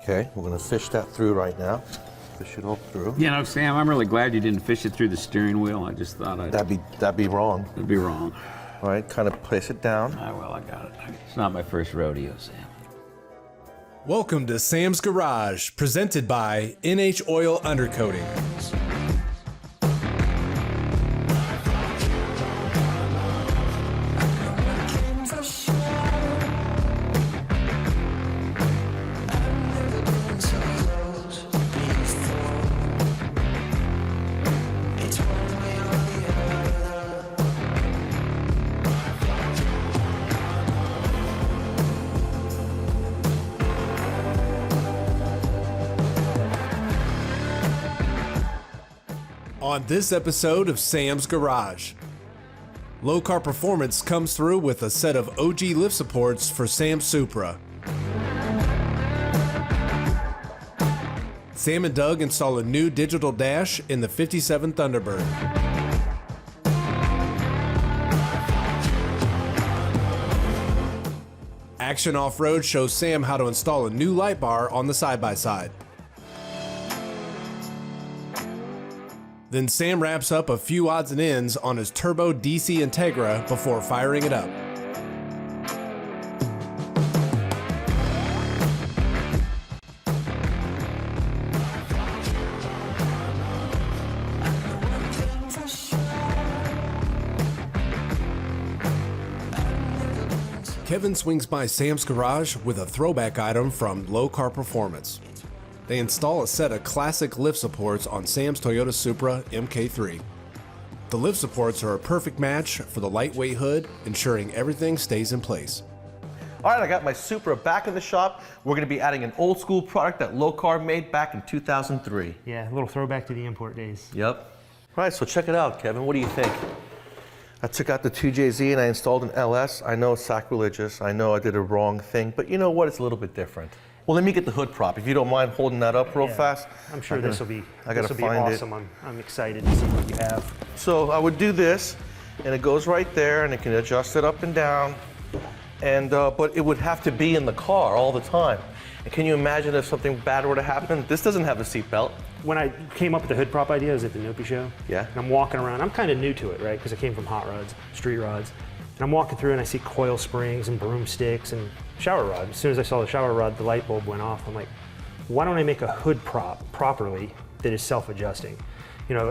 Okay, we're gonna fish that through right now. Fish it all through. You know, Sam, I'm really glad you didn't fish it through the steering wheel. I just thought That'd be wrong. it'd be wrong. All right, kind of place it down. Well, I got it. It's not my first rodeo, Sam. Welcome to Sam's Garage, presented by NH Oil Undercoating. On this episode of Sam's Garage, Lokar Performance comes through with a set of OG lift supports for Sam's Supra. Sam and Doug install a new digital dash in the 57 Thunderbird. Action Off-Road shows Sam how to install a new light bar on the side-by-side. Then Sam wraps up a few odds and ends on his turbo DC Integra before firing it up. Kevin swings by Sam's Garage with a throwback item from Lokar Performance. They install a set of classic lift supports on Sam's Toyota Supra MK3. The lift supports are a perfect match for the lightweight hood, ensuring everything stays in place. All right, I got my Supra back in the shop. We're gonna be adding an old school product that Lokar made back in 2003. Yeah, a little throwback to the import days. Yep. All right, so check it out, Kevin. What do you think? I took out the 2JZ and I installed an LS. I know it's sacrilegious. I know I did a wrong thing, but you know what? It's a little bit different. Well, let me get the hood prop. If you don't mind holding that up real fast. I'm sure this will be awesome. I'm excited to see what you have. So I would do this, and it goes right there, and it can adjust it up and down. And but it would have to be in the car all the time. And can you imagine if something bad were to happen? This doesn't have a seatbelt. When I came up with the hood prop idea, I was at the Nopi show. Yeah. And I'm walking around. I'm kind of new to it, right? Because I came from hot rods, street rods. And I'm walking through and I see coil springs and broomsticks and shower rod. As soon as I saw the shower rod, the light bulb went off. I'm like, why don't I make a hood prop properly that is self-adjusting? You know,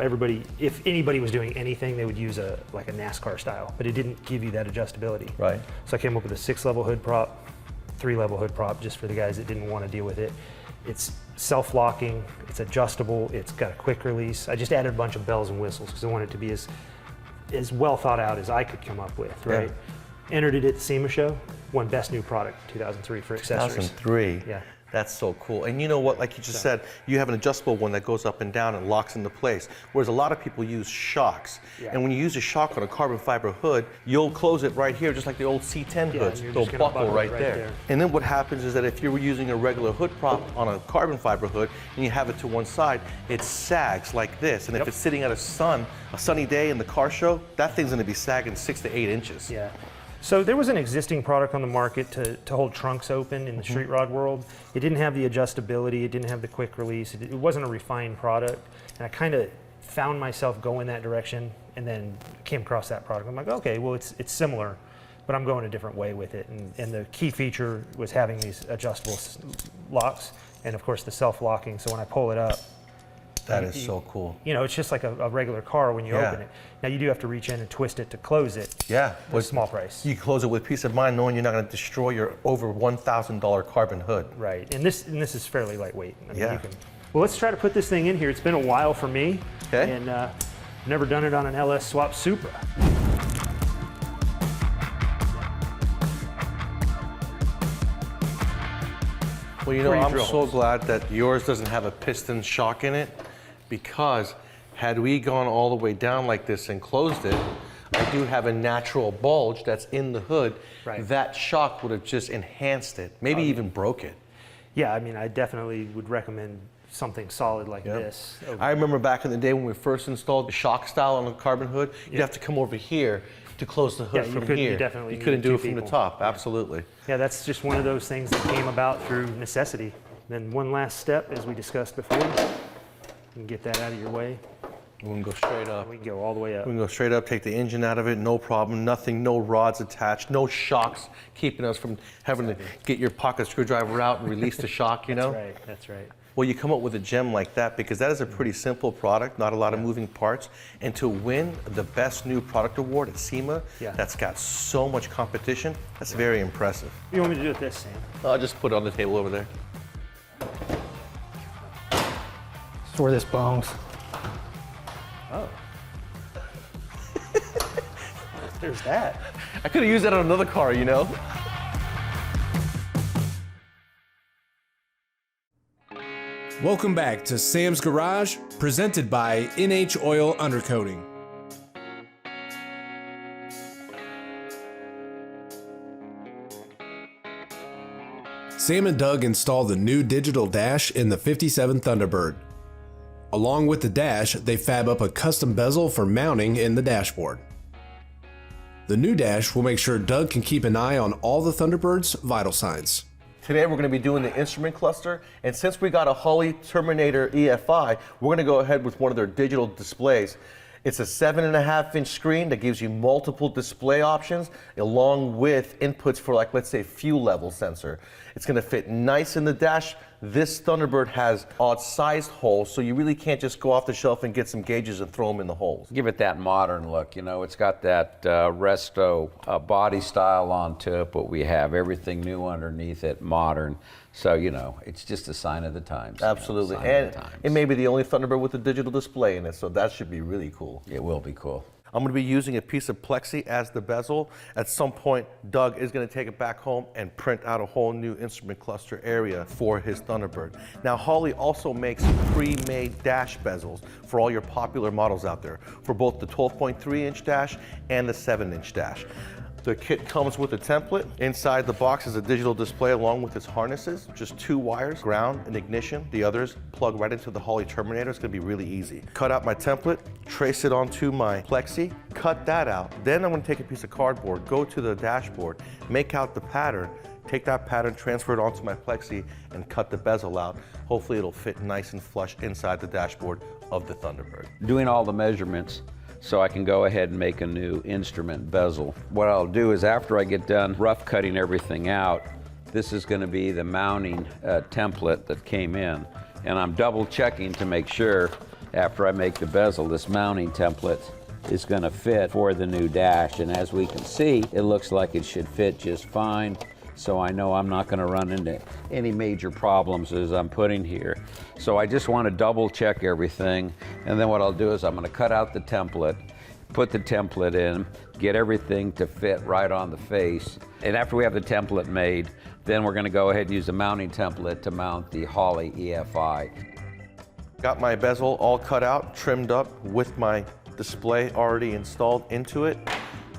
if anybody was doing anything, they would use like a NASCAR style, but it didn't give you that adjustability. Right. So I came up with a 6-level hood prop, 3-level hood prop, just for the guys that didn't want to deal with it. It's self-locking, it's adjustable, it's got a quick release. I just added a bunch of bells and whistles because I wanted it to be as well thought out as I could come up with, right? Yeah. Entered it at the SEMA show, won Best New Product 2003 for accessories. 2003. Yeah. That's so cool. And you know what, like you just said, you have an adjustable one that goes up and down and locks into place, whereas a lot of people use shocks. Yeah. And when you use a shock on a carbon fiber hood, you'll close it right here, just like the old C10 hoods. They'll buckle right there. And then what happens is that if you were using a regular hood prop on a carbon fiber hood and you have it to one side, it sags like this. And if it's sitting at a sunny day in the car show, that thing's gonna be sagging 6 to 8 inches. Yeah. So there was an existing product on the market to hold trunks open in the street rod world. It didn't have the adjustability, it didn't have the quick release, it wasn't a refined product. And I kind of found myself going that direction and then came across that product. I'm like, okay, well it's similar, but I'm going a different way with it. And the key feature was having these adjustable locks and of course the self-locking. So when I pull it up, that is so cool. You know, it's just like a regular car when you open it. Now you do have to reach in and twist it to close it. Yeah. With a small price. You close it with peace of mind knowing you're not going to destroy your over $1,000 carbon hood. Right, and this is fairly lightweight. I mean, yeah. Well, let's try to put this thing in here. It's been a while for me. Okay. And never done it on an LS swap Supra. Well, you know, I'm so glad that yours doesn't have a piston shock in it, because had we gone all the way down like this and closed it, I do have a natural bulge that's in the hood. Right. That shock would have just enhanced it, maybe even broke it. Yeah, I mean, I definitely would recommend something solid like this. I remember back in the day when we first installed the shock style on the carbon hood, you'd have to come over here to close the hood from here. You couldn't do it from people. the top, absolutely. Yeah, that's just one of those things that came about through necessity. Then one last step, as we discussed before, and get that out of your way. We can go straight up. We can go all the way up. We can go straight up, take the engine out of it, no problem, nothing, no rods attached, no shocks keeping us from having to get your pocket screwdriver out and release the shock, you know? That's right, that's right. Well, you come up with a gem like that because that is a pretty simple product, not a lot of moving parts. And to win the best new product award at SEMA, that's got so much competition, that's very impressive. You want me to do it this, Sam? I'll just put it on the table over there. That's where this belongs. Oh. There's that. I could have used that on another car, you know? Welcome back to Sam's Garage, presented by NH Oil Undercoating. Sam and Doug installed the new digital dash in the 57 Thunderbird. Along with the dash, they fab up a custom bezel for mounting in the dashboard. The new dash will make sure Doug can keep an eye on all the Thunderbird's vital signs. Today we're going to be doing the instrument cluster, and since we got a Holley Terminator EFI, we're going to go ahead with one of their digital displays. It's a 7.5-inch screen that gives you multiple display options along with inputs for, like, let's say, fuel level sensor. It's going to fit nice in the dash. This Thunderbird has odd-sized holes, so you really can't just go off the shelf and get some gauges and throw them in the holes. Give it that modern look, you know. It's got that resto body style onto it, but we have everything new underneath it, modern. So, you know, it's just a sign of the times. Absolutely. You know, sign of And the times. it may be the only Thunderbird with a digital display in it, so that should be really cool. It will be cool. I'm going to be using a piece of plexi as the bezel. At some point, Doug is going to take it back home and print out a whole new instrument cluster area for his Thunderbird. Now, Holley also makes pre-made dash bezels for all your popular models out there, for both the 12.3-inch dash and the 7-inch dash. The kit comes with a template. Inside the box is a digital display along with its harnesses. Just 2 wires, ground and ignition. The others plug right into the Holley Terminator. It's gonna be really easy. Cut out my template, trace it onto my plexi, cut that out. Then I'm gonna take a piece of cardboard, go to the dashboard, make out the pattern, take that pattern, transfer it onto my plexi, and cut the bezel out. Hopefully it'll fit nice and flush inside the dashboard of the Thunderbird. Doing all the measurements so I can go ahead and make a new instrument bezel. What I'll do is, after I get done rough cutting everything out, this is going to be the mounting template that came in. And I'm double checking to make sure, after I make the bezel, this mounting template is going to fit for the new dash. And as we can see, it looks like it should fit just fine. So I know I'm not going to run into any major problems as I'm putting here. So I just want to double check everything, and then what I'll do is I'm going to cut out the template, put the template in, get everything to fit right on the face, and after we have the template made, then we're going to go ahead and use the mounting template to mount the Holley EFI. Got my bezel all cut out, trimmed up with my display already installed into it.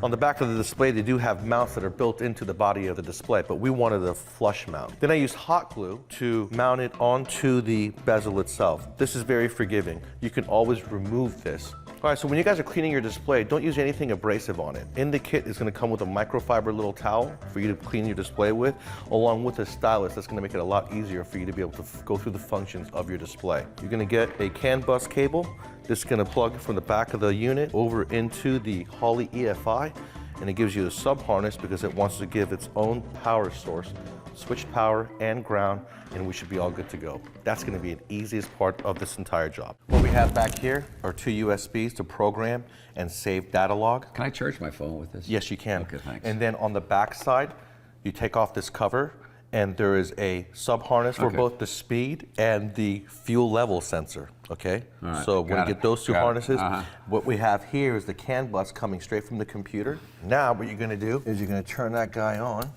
On the back of the display, they do have mounts that are built into the body of the display, but we wanted a flush mount. Then I used hot glue to mount it onto the bezel itself. This is very forgiving. You can always remove this. All right, so when you guys are cleaning your display, don't use anything abrasive on it. In the kit is gonna come with a microfiber little towel for you to clean your display with, along with a stylus that's gonna make it a lot easier for you to be able to go through the functions of your display. You're gonna get a CAN bus cable. This is gonna plug from the back of the unit over into the Holley EFI, and it gives you a sub harness because it wants to give its own power source, switched power and ground, and we should be all good to go. That's gonna be the easiest part of this entire job. What we have back here are 2 USBs to program and save data log. Can I charge my phone with this? Yes, you can. Okay, thanks. And then on the back side, you take off this cover, and there is a sub harness for both the speed and the fuel level sensor, okay? All right, So when you got get it, those 2 got it. harnesses, what we have here is the CAN bus coming straight from the computer. Now what you're gonna do is you're gonna turn that guy on.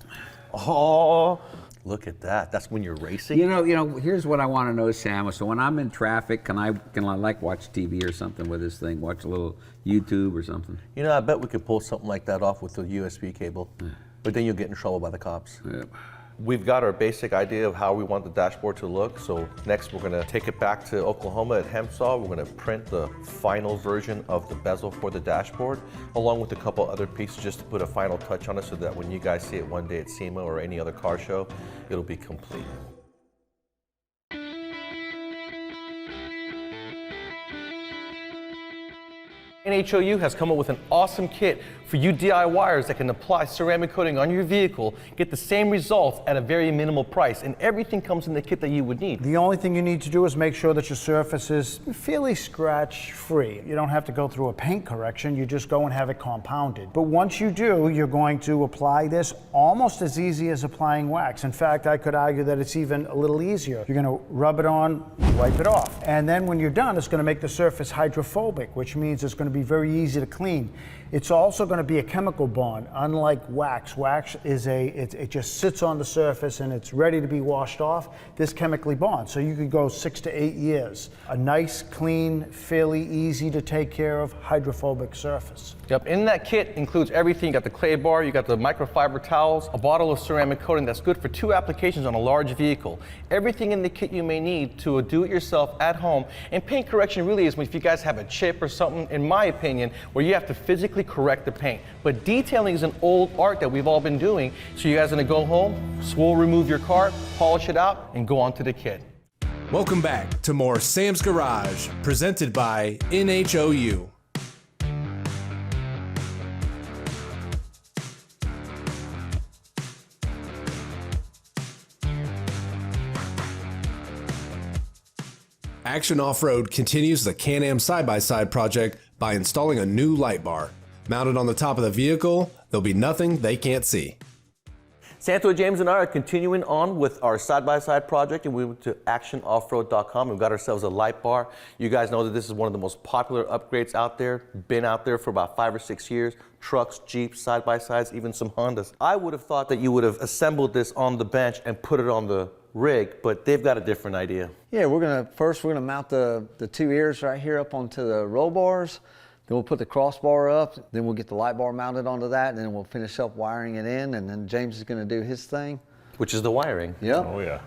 Oh, look at that. That's when you're racing. You know, here's what I want to know, Sam. So when I'm in traffic, can I like watch TV or something with this thing? Watch a little YouTube or something? You know, I bet we could pull something like that off with the USB cable, but then you'll get in trouble by the cops. Yeah. We've got our basic idea of how we want the dashboard to look, so next we're gonna take it back to Oklahoma at Hempsaw. We're gonna print the final version of the bezel for the dashboard, along with a couple other pieces just to put a final touch on it so that when you guys see it one day at SEMA or any other car show, it'll be complete. NHOU has come up with an awesome kit for you DIYers that can apply ceramic coating on your vehicle, get the same results at a very minimal price, and everything comes in the kit that you would need. The only thing you need to do is make sure that your surface is fairly scratch-free. You don't have to go through a paint correction, you just go and have it compounded. But once you do, you're going to apply this almost as easy as applying wax. In fact, I could argue that it's even a little easier. You're going to rub it on, wipe it off. And then when you're done, it's going to make the surface hydrophobic, which means it's going to be very easy to clean. It's also going to be a chemical bond, unlike wax. Wax is it just sits on the surface and it's ready to be washed off. This chemically bonds, so you could go 6 to 8 years. A nice, clean, fairly easy to take care of hydrophobic surface. Yep, in that kit includes everything. You got the clay bar, you got the microfiber towels, a bottle of ceramic coating that's good for 2 applications on a large vehicle. Everything in the kit you may need to do it yourself at home. And paint correction really is if you guys have a chip or something, in my opinion, where you have to physically correct the paint. But detailing is an old art that we've all been doing. So you guys are gonna go home, swirl remove your cart, polish it out, and go on to the kit. Welcome back to more Sam's Garage, presented by NHOU. Action Off-Road continues the Can-Am side-by-side project by installing a new light bar. Mounted on the top of the vehicle, there'll be nothing they can't see. Santo, James, and I are continuing on with our side-by-side project, and we went to actionoffroad.com and got ourselves a light bar. You guys know that this is one of the most popular upgrades out there, been out there for about 5 or 6 years. Trucks, Jeeps, side-by-sides, even some Hondas. I would have thought that you would have assembled this on the bench and put it on the rig, but they've got a different idea. Yeah, we're gonna mount the 2 ears right here up onto the roll bars. Then we'll put the crossbar up. Then we'll get the light bar mounted onto that. And then we'll finish up wiring it in. And then James is gonna do his thing. Which is the wiring. Yep. Oh yeah.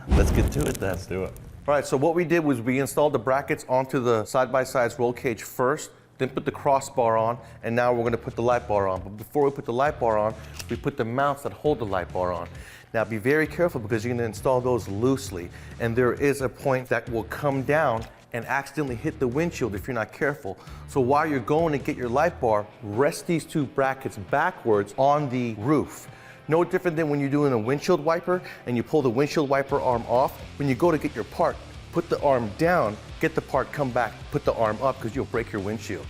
Let's get to it then. Let's do it. All right, so what we did was we installed the brackets onto the side-by-sides roll cage first, then put the crossbar on, and now we're gonna put the light bar on. But before we put the light bar on, we put the mounts that hold the light bar on. Now be very careful because you're gonna install those loosely, and there is a point that will come down and accidentally hit the windshield if you're not careful. So while you're going to get your light bar, rest these 2 brackets backwards on the roof. No different than when you're doing a windshield wiper and you pull the windshield wiper arm off. When you go to get your part, put the arm down, get the part, come back, put the arm up because you'll break your windshield.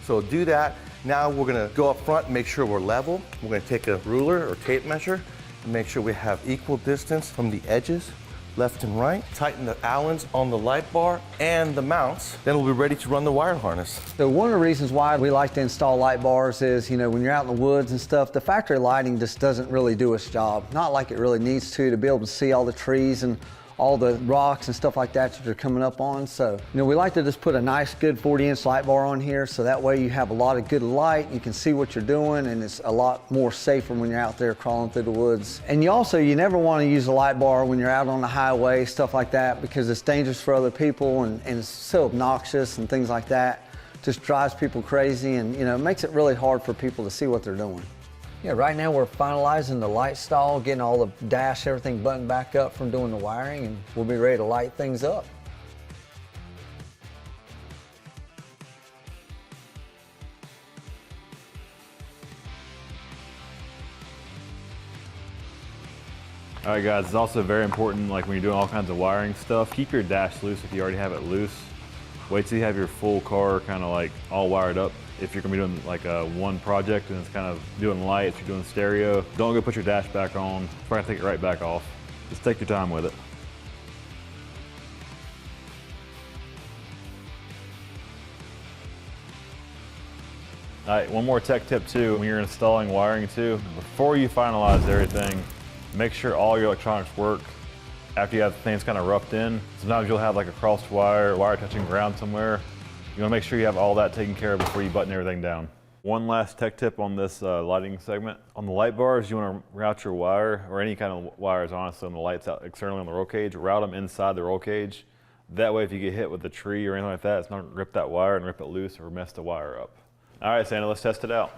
So do that. Now we're gonna go up front and make sure we're level. We're gonna take a ruler or tape measure and make sure we have equal distance from the edges, left and right. Tighten the Allens on the light bar and the mounts. Then we'll be ready to run the wire harness. So one of the reasons why we like to install light bars is, you know, when you're out in the woods and stuff, the factory lighting just doesn't really do its job. Not like it really needs to be able to see all the trees and all the rocks and stuff like that that you're coming up on. So, you know, we like to just put a nice, good 40-inch light bar on here so that way you have a lot of good light, you can see what you're doing, and it's a lot more safer when you're out there crawling through the woods. And you never want to use a light bar when you're out on the highway, stuff like that, because it's dangerous for other people and it's so obnoxious and things like that. Just drives people crazy and, you know, it makes it really hard for people to see what they're doing. Yeah, right now we're finalizing the light stall, getting all the dash, everything buttoned back up from doing the wiring, and we'll be ready to light things up. All right, guys, it's also very important, like when you're doing all kinds of wiring stuff, keep your dash loose if you already have it loose. Wait till you have your full car kind of like all wired up. If you're gonna be doing like one project and it's kind of doing lights, you're doing stereo, don't go put your dash back on. Try to take it right back off. Just take your time with it. All right, one more tech tip too, when you're installing wiring too, before you finalize everything, make sure all your electronics work. After you have things kind of roughed in, sometimes you'll have like a crossed wire, wire touching ground somewhere. You want to make sure you have all that taken care of before you button everything down. One last tech tip on this lighting segment. On the light bars, you want to route your wire, or any kind of wires honestly, on the lights out externally on the roll cage, route them inside the roll cage. That way if you get hit with a tree or anything like that, it's not going to rip that wire and rip it loose or mess the wire up. All right, Santa, let's test it out.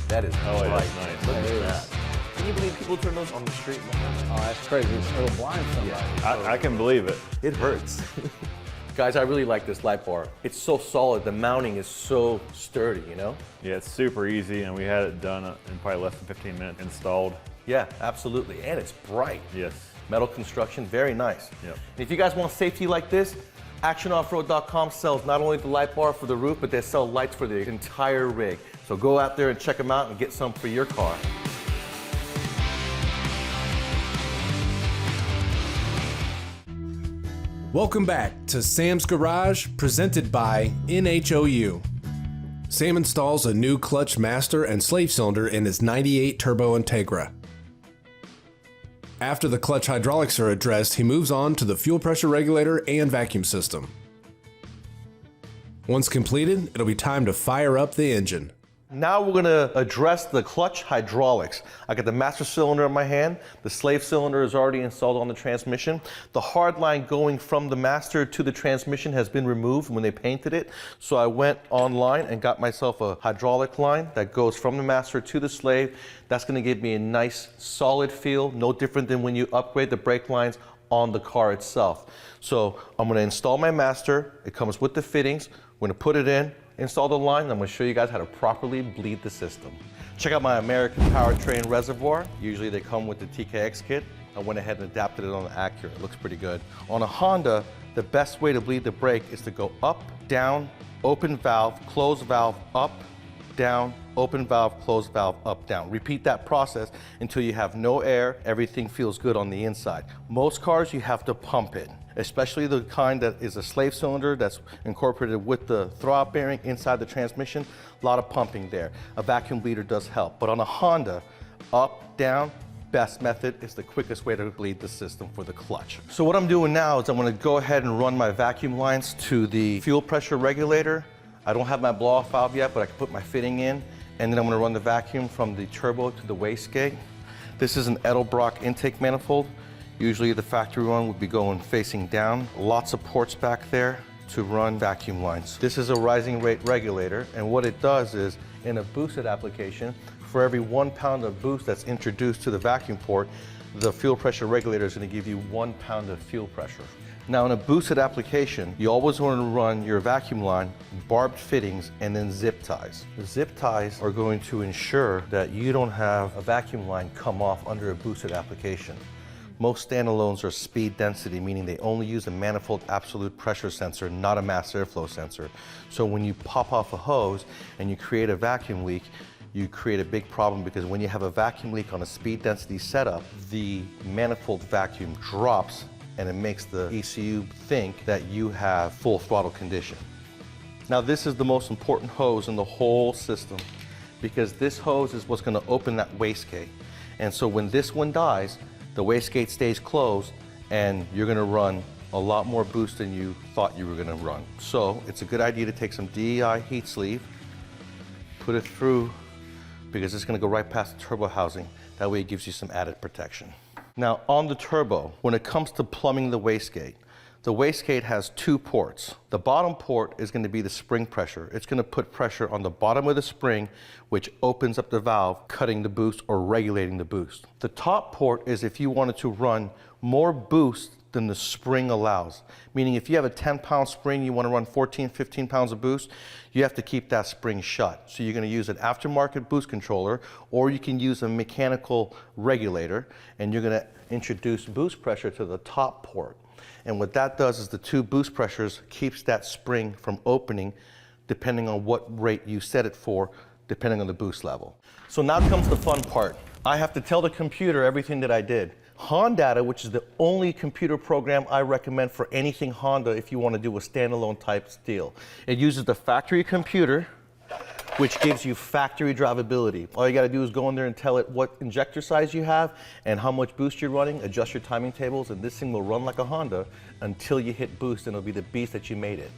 That is Oh, bright. that's nice. Look at that. Can you believe people turn those on the street? Oh, that's crazy. It'll blind somebody. I can believe it. It hurts. Guys, I really like this light bar. It's so solid, the mounting is so sturdy, you know? Yeah, it's super easy, and we had it done in probably less than 15 minutes installed. Yeah, absolutely, and it's bright. Yes. Metal construction, very nice. Yep. And if you guys want safety like this, ActionOffroad.com sells not only the light bar for the roof, but they sell lights for the entire rig. So go out there and check them out and get some for your car. Welcome back to Sam's Garage, presented by NHOU. Sam installs a new clutch master and slave cylinder in his 98 Turbo Integra. After the clutch hydraulics are addressed, he moves on to the fuel pressure regulator and vacuum system. Once completed, it'll be time to fire up the engine. Now we're gonna address the clutch hydraulics. I got the master cylinder in my hand. The slave cylinder is already installed on the transmission. The hard line going from the master to the transmission has been removed when they painted it. So I went online and got myself a hydraulic line that goes from the master to the slave. That's gonna give me a nice solid feel, no different than when you upgrade the brake lines on the car itself. So I'm gonna install my master. It comes with the fittings. We're gonna put it in, install the line, and I'm going to show you guys how to properly bleed the system. Check out my American Powertrain reservoir. Usually they come with the TKX kit. I went ahead and adapted it on the Acura. It looks pretty good. On a Honda, the best way to bleed the brake is to go up, down, open valve, close valve, up, down, open valve, close valve, up, down. Repeat that process until you have no air, everything feels good on the inside. Most cars, you have to pump it, especially the kind that is a slave cylinder that's incorporated with the throwout bearing inside the transmission. A lot of pumping there. A vacuum bleeder does help. But on a Honda, up, down, best method is the quickest way to bleed the system for the clutch. So what I'm doing now is I'm going to go ahead and run my vacuum lines to the fuel pressure regulator. I don't have my blow-off valve yet, but I can put my fitting in, and then I'm going to run the vacuum from the turbo to the wastegate. This is an Edelbrock intake manifold. Usually the factory one would be going facing down. Lots of ports back there to run vacuum lines. This is a rising rate regulator, and what it does is, in a boosted application, for every 1 pound of boost that's introduced to the vacuum port, the fuel pressure regulator is going to give you 1 pound of fuel pressure. Now in a boosted application, you always want to run your vacuum line, barbed fittings, and then zip ties. The zip ties are going to ensure that you don't have a vacuum line come off under a boosted application. Most standalones are speed density, meaning they only use a manifold absolute pressure sensor, not a mass airflow sensor. So when you pop off a hose and you create a vacuum leak, you create a big problem, because when you have a vacuum leak on a speed density setup, the manifold vacuum drops and it makes the ECU think that you have full throttle condition. Now this is the most important hose in the whole system, because this hose is what's going to open that wastegate. And so when this one dies, the wastegate stays closed and you're going to run a lot more boost than you thought you were going to run. So it's a good idea to take some DEI heat sleeve, put it through, because it's going to go right past the turbo housing. That way it gives you some added protection. Now on the turbo, when it comes to plumbing the wastegate has 2 ports. The bottom port is going to be the spring pressure. It's going to put pressure on the bottom of the spring, which opens up the valve, cutting the boost or regulating the boost. The top port is if you wanted to run more boost than the spring allows. Meaning if you have a 10-pound spring, you want to run 14, 15 pounds of boost, you have to keep that spring shut. So you're going to use an aftermarket boost controller, or you can use a mechanical regulator, and you're going to introduce boost pressure to the top port. And what that does is the 2 boost pressures keeps that spring from opening depending on what rate you set it for, depending on the boost level. So now comes the fun part. I have to tell the computer everything that I did. Hondata, which is the only computer program I recommend for anything Honda if you want to do a standalone type deal. It uses the factory computer, which gives you factory drivability. All you got to do is go in there and tell it what injector size you have and how much boost you're running, adjust your timing tables, and this thing will run like a Honda until you hit boost, and it'll be the beast that you made it.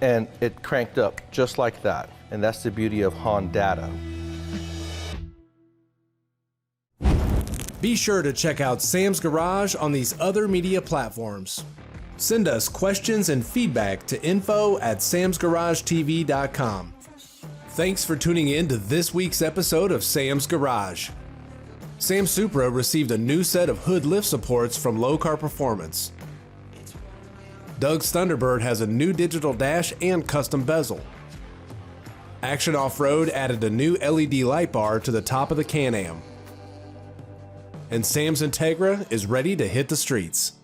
And it cranked up just like that. And that's the beauty of Hondata. Be sure to check out Sam's Garage on these other media platforms. Send us questions and feedback to info@samsgaragetv.com. Thanks for tuning in to this week's episode of Sam's Garage. Sam Supra received a new set of hood lift supports from Lokar Performance. Doug's Thunderbird has a new digital dash and custom bezel. Action Off-Road added a new LED light bar to the top of the Can-Am. And Sam's Integra is ready to hit the streets.